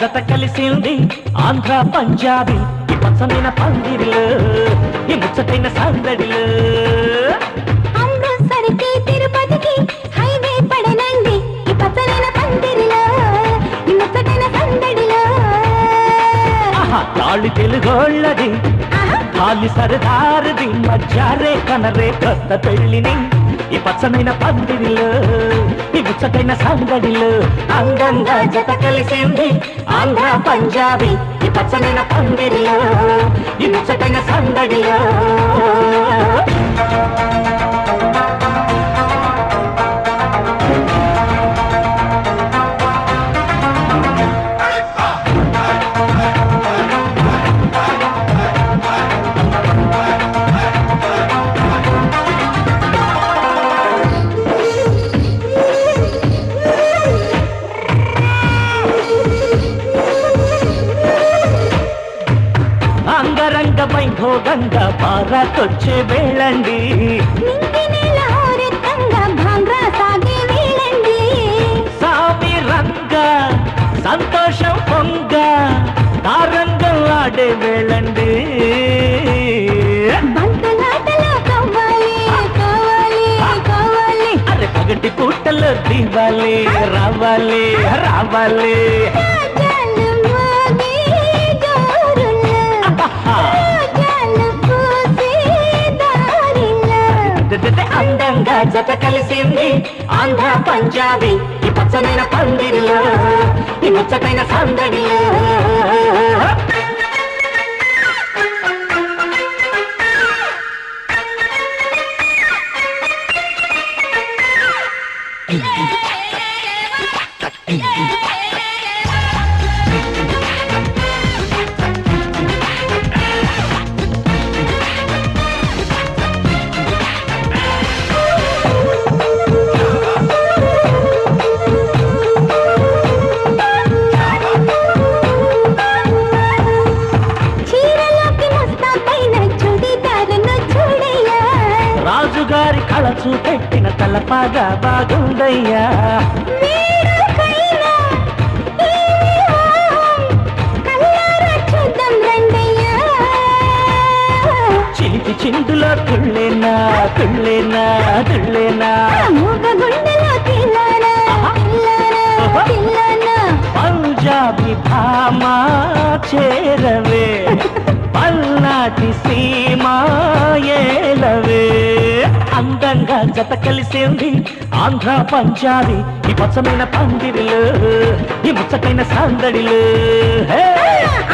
జత కలిసింది ఆంధ్ర పంజాబీ ఈ పచ్చమైన పందిరిలో ఈ ముచ్చటైన సందడిలో అమృత్సర్కి తిరుపతికి హైవే పడనండి ఈ పచ్చనైన పందిరిలో ఈ ముచ్చటైన సందడిలో తాళి తెలుగోళ్ళది తాళి సరదారది మధ్యారే కనరే కొత్త పెళ్లిని ఈ పచ్చనైన పందిరిలో ఈ ముచ్చటైన సందడిలో అందంగా జత కలిసింది ఆంధ్ర పంజాబీ ఈ పచ్చనైన పందిరిలో ఈ ముచ్చటైన సందడిలో అంగరంగ వైభోగంగా భారతొచ్చే వేళండి సామి రంగ సంతోషం పొంగ తారంగం ఆడే వేళండి అరే పగటి పూటలో దివాలి రావాలి రావాలి అందంగా జత కలిసింది ఆంధ్ర పంజాబీ ఈ పచ్చనైన పందిరిలో ఈ ముచ్చటైన సందడిలో రాజుగారి కళ చూపెట్టిన తలపాగా బాగుందయ్యా చిలిపి చిందులో తుళ్ళేనా తుళ్ళేనా తుళ్ళేనా పంజాబీ భామా చేరవే పల్నాటి సీమా ఏలవే అందంగా జత కలిసింది ఆంధ్ర పంజాబీ ఈ పచ్చమైన పందిరిలో ఈ ముచ్చటైన సందడిలో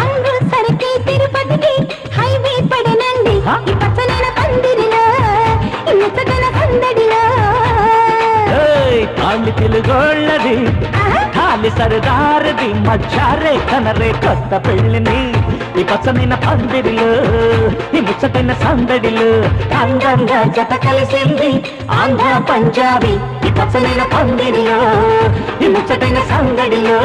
అమృత్సర్కి తిరుపతికి హైవే పడనండి ఈ పచ్చనైన పందిరిలో ఈ ముచ్చటైన సందడిలో తాళి తెలుగోళ్ళది తాళి సరదారది మధ్యారే కనరే కొత్త పెళ్లిని ఈ పచ్చనైన పందిరిలో ఈ ముచ్చటైన సందడిలో అందంగా జత కలిసింది ఆంధ్ర పంజాబీ ఈ పచ్చనైన పందిరిలో ఈ ముచ్చటైన సందడిలో